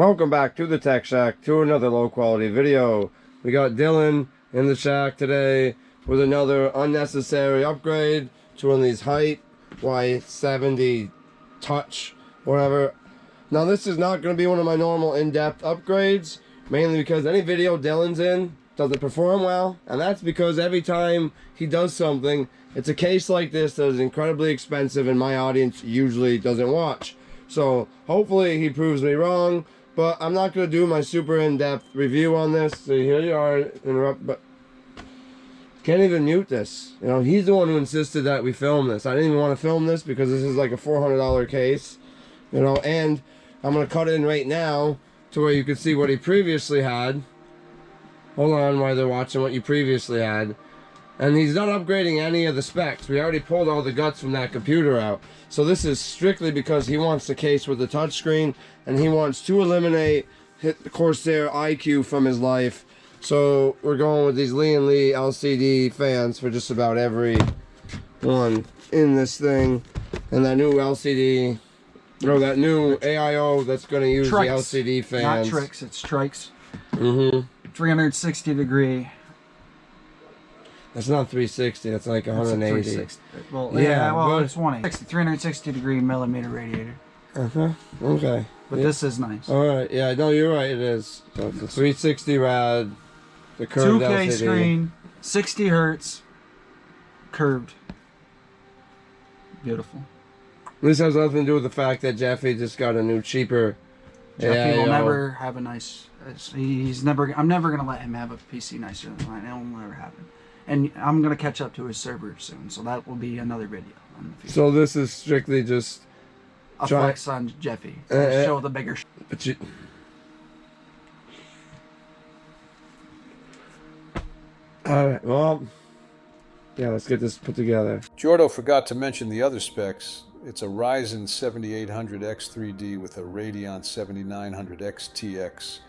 Welcome back to the Tech Shack, to another low quality video. We got Dylan in the shack today with another unnecessary upgrade to one of these Hyte Y70 Touch, whatever. Now this is not going to be one of my normal in-depth upgrades, mainly because any video Dylan's in doesn't perform well, and that's because every time he does something, it's a case like this that is incredibly expensive and my audience usually doesn't watch. So hopefully he proves me wrong. But I'm not going to do my super in-depth review on this. So here you are, interrupt, but can't even mute this. You know, he's the one who insisted that we film this. I didn't even want to film this because this is like a $400 case. You know, and I'm going to cut in right now to where you can see what he previously had. Hold on while they're watching what you previously had. And he's not upgrading any of the specs. We already pulled all the guts from that computer out. So this is strictly because he wants the case with the touchscreen and he wants to eliminate the Corsair IQ from his life. So we're going with these Lian LCD fans for just about every one in this thing. And that new LCD, or that new AIO that's going to use TRYX, the LCD fans. Not TRYX, it's TRYX. 360 degree. That's not 360, that's like 180. 360. Well, yeah, well, it's 180. 360 degree millimeter radiator. Okay. But this is nice. Alright, yeah, no, you're right, it is. So it's a 360 rad, the curved 2K LCD. screen, 60 hertz, curved. Beautiful. This has nothing to do with the fact that Jeffy just got a new, cheaper Jeffy will never have a nice... He's never... I'm never going to let him have a PC nicer than mine. It will never happen. And I'm going to catch up to his server soon, so that will be another video. So this is strictly just... a flex on Jeffy. Show the bigger... But you... Alright, well... Yeah, let's get this put together. Jordo forgot to mention the other specs. It's a Ryzen 7800X3D with a Radeon 7900X-TX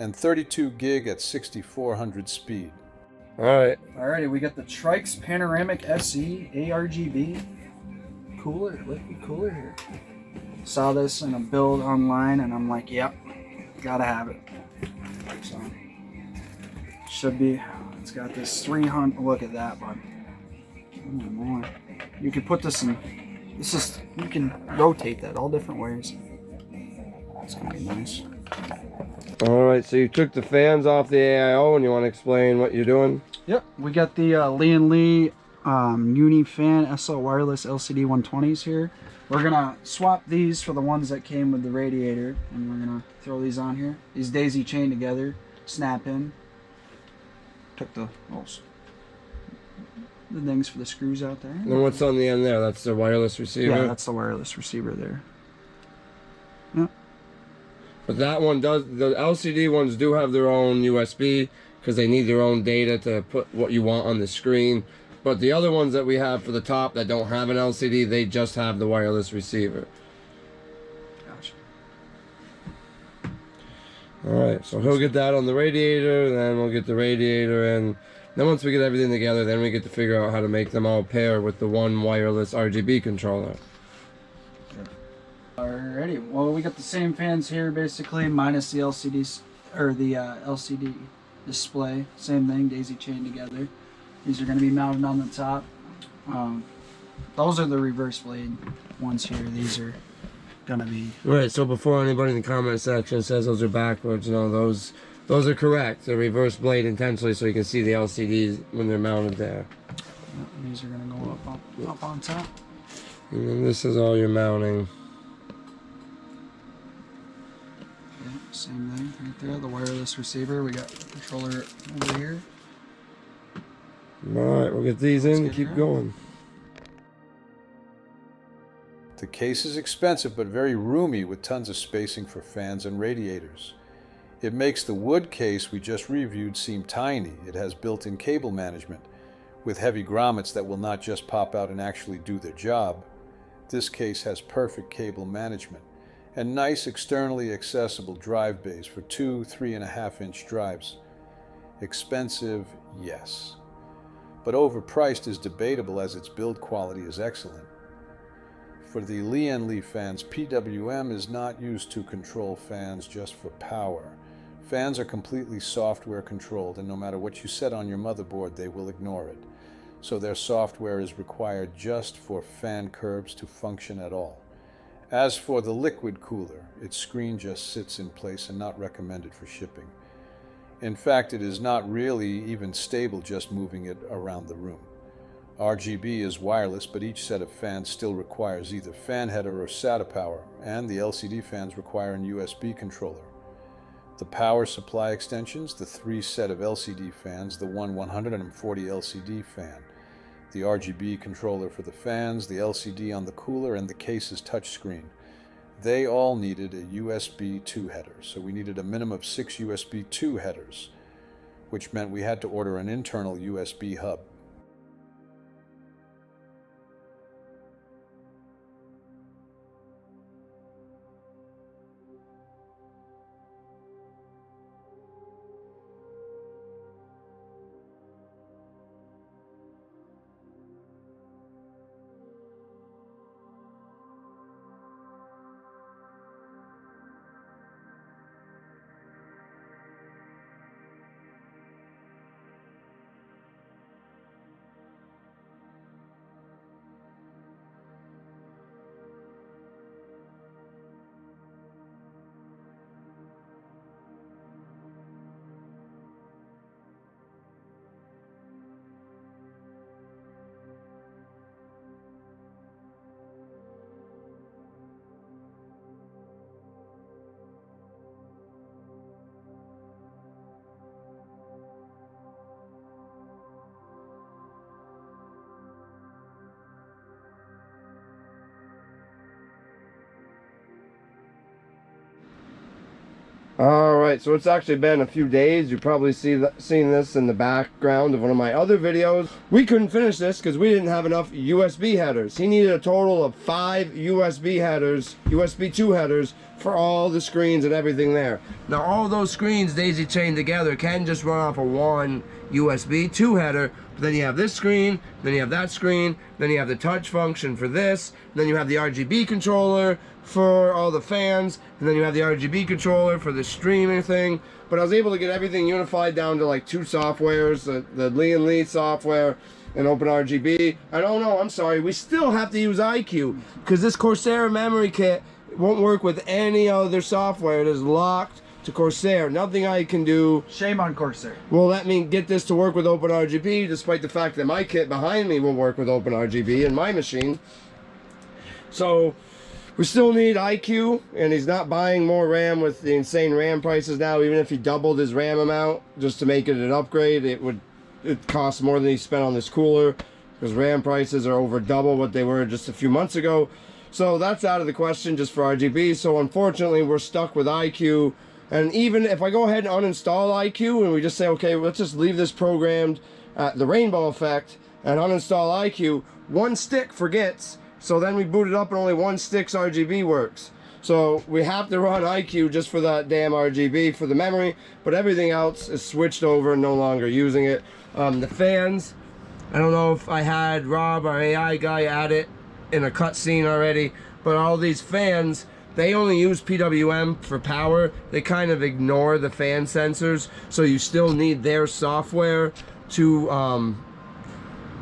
and 32 gig at 6400 speed. Alrighty, we got the TRYX Panoramic SE ARGB cooler, liquid cooler here. Saw this in a build online and I'm like, yep, gotta have it. So, should be, it's got this 300, look at that, bud. Oh my, you could put this in, you can rotate that all different ways. It's gonna be nice. Alright, so you took the fans off the AIO and you want to explain what you're doing? Yep, we got the Lian UNI fan SL wireless LCD 120s here. We're gonna swap these for the ones that came with the radiator, and we're gonna throw these on here. These daisy chain together, snap in. Took the things for the screws out there. And what's on the end there? That's the wireless receiver? Yeah, that's the wireless receiver there. Yep. But that one does, the LCD ones do have their own USB because they need their own data to put what you want on the screen. But the other ones that we have for the top that don't have an LCD, they just have the wireless receiver. Gotcha. Alright, so he'll get that on the radiator, then we'll get the radiator in. Then once we get everything together, then we get to figure out how to make them all pair with the one wireless RGB controller. Alrighty, well we got the same fans here basically, minus the LCDs, or the LCD display. Same thing, daisy chain together. These are going to be mounted on the top. Those are the reverse blade ones here. These are going to be... Right, so before anybody in the comment section says those are backwards, you know, those are correct. They're reverse blade intentionally so you can see the LCDs when they're mounted there. These are going to go up on top. And then this is all your mounting. Same thing right there, the wireless receiver. We got the controller over here. Alright, we'll get these in and keep going. The case is expensive but very roomy with tons of spacing for fans and radiators. It makes the wood case we just reviewed seem tiny. It has built-in cable management with heavy grommets that will not just pop out and actually do their job. This case has perfect cable management and nice externally accessible drive bays for 2 3.5-inch drives. Expensive, yes. But overpriced is debatable as its build quality is excellent. For the Lian leaf fans, PWM is not used to control fans just for power. Fans are completely software controlled, and no matter what you set on your motherboard, they will ignore it. So their software is required just for fan curbs to function at all. As for the liquid cooler, its screen just sits in place and not recommended for shipping. In fact, it is not really even stable just moving it around the room. RGB is wireless, but each set of fans still requires either fan header or SATA power, and the LCD fans require an USB controller. The power supply extensions, the 3 set of LCD fans, the 140 LCD fan, the RGB controller for the fans, the LCD on the cooler, and the case's touchscreen. They all needed a USB 2 header, so we needed a minimum of 6 USB 2 headers, which meant we had to order an internal USB hub. Alright, so it's actually been a few days. You've probably seen this in the background of one of my other videos. We couldn't finish this because we didn't have enough USB headers. He needed a total of 5 USB headers, USB 2 headers, for all the screens and everything there. Now all those screens daisy chained together can just run off of one USB 2 header, but then you have this screen, then you have that screen, then you have the touch function for this, then you have the RGB controller for all the fans, and then you have the RGB controller for the streaming thing. But I was able to get everything unified down to like 2 softwares, the Lian Lee software and OpenRGB. And oh no, I'm sorry, we still have to use iCUE because this Corsair memory kit won't work with any other software. It is locked to Corsair. Nothing I can do. Shame on Corsair. Will let me get this to work with OpenRGB, despite the fact that my kit behind me will work with OpenRGB in my machine. So we still need iCUE, and he's not buying more RAM with the insane RAM prices now. Even if he doubled his RAM amount just to make it an upgrade, it costs more than he spent on this cooler, because RAM prices are over double what they were just a few months ago. So that's out of the question just for RGB. So unfortunately, we're stuck with iCUE. And even if I go ahead and uninstall iCUE and we just say, okay, let's just leave this programmed at the rainbow effect and uninstall iCUE, one stick forgets. So then we boot it up and only one stick's RGB works. So we have to run iCUE just for that damn RGB for the memory, but everything else is switched over and no longer using it. The fans, I don't know if I had Rob, our AI guy, add it in a cutscene already, but all these fans, they only use PWM for power. They kind of ignore the fan sensors, so you still need their software to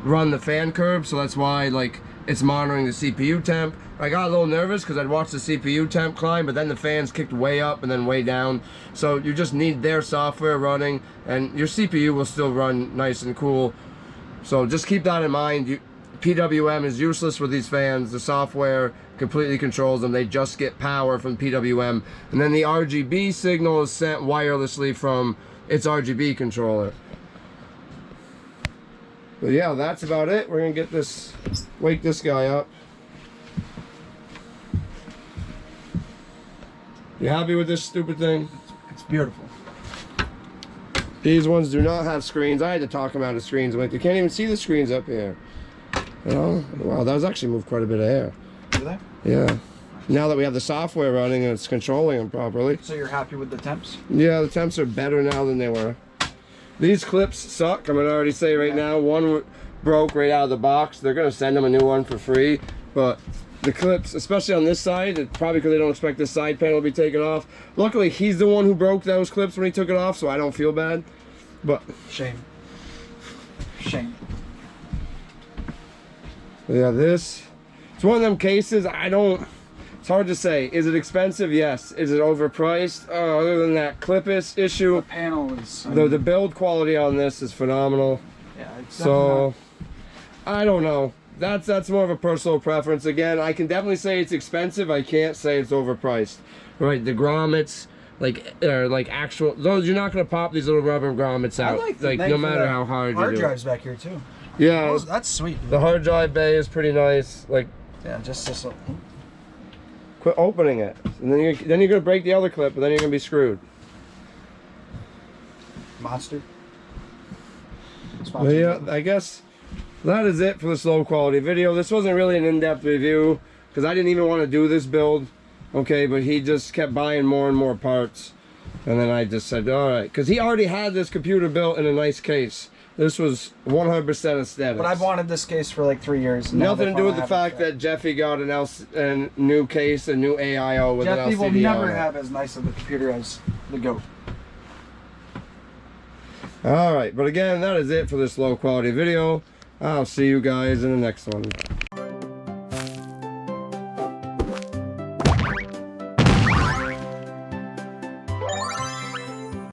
run the fan curve. So that's why, like, it's monitoring the CPU temp. I got a little nervous because I'd watched the CPU temp climb, but then the fans kicked way up and then way down. So you just need their software running, and your CPU will still run nice and cool. So just keep that in mind. PWM is useless with these fans. The software completely controls them. They just get power from PWM. And then the RGB signal is sent wirelessly from its RGB controller. But yeah, that's about it. We're gonna get this, wake this guy up. You happy with this stupid thing? It's beautiful. These ones do not have screens. I had to talk them out of screens. I'm like, you can't even see the screens up here. You know? Wow, that was actually moved quite a bit of air. Do they? Yeah. Now that we have the software running and it's controlling them properly. So you're happy with the temps? Yeah, the temps are better now than they were. These clips suck. I'm gonna already say right now, one broke right out of the box. They're gonna send them a new one for free, but the clips, especially on this side, it's probably because they don't expect this side panel to be taken off. Luckily, he's the one who broke those clips when he took it off, so I don't feel bad. But shame. Shame. Yeah, this, it's one of them cases, it's hard to say. Is it expensive? Yes. Is it overpriced? Other than that clippus issue, The panel is... the build quality on this is phenomenal. Yeah, it's So, I don't know. That's more of a personal preference. Again, I can definitely say it's expensive. I can't say it's overpriced. Right, the grommets, like actual, those, you're not gonna pop these little rubber grommets out. Like no matter how hard you do. Hard drives back here too. Yeah, That's sweet. Dude. the hard drive bay is pretty nice. Like, Yeah, just this. quit opening it, and then you're gonna break the other clip, but then you're gonna be screwed. Monster. But yeah, I guess that is it for this low quality video. This wasn't really an in-depth review because I didn't even want to do this build. Okay, but he just kept buying more and more parts, and then I just said, all right, because he already had this computer built in a nice case. This was 100% aesthetics. But I've wanted this case for like 3 years. Nothing to do with the fact that Jeffy got a new case, a new AIO with Jeffy an LCD will never on it. have as nice of a computer as the GOAT. All right, but again, that is it for this low quality video. I'll see you guys in the next one.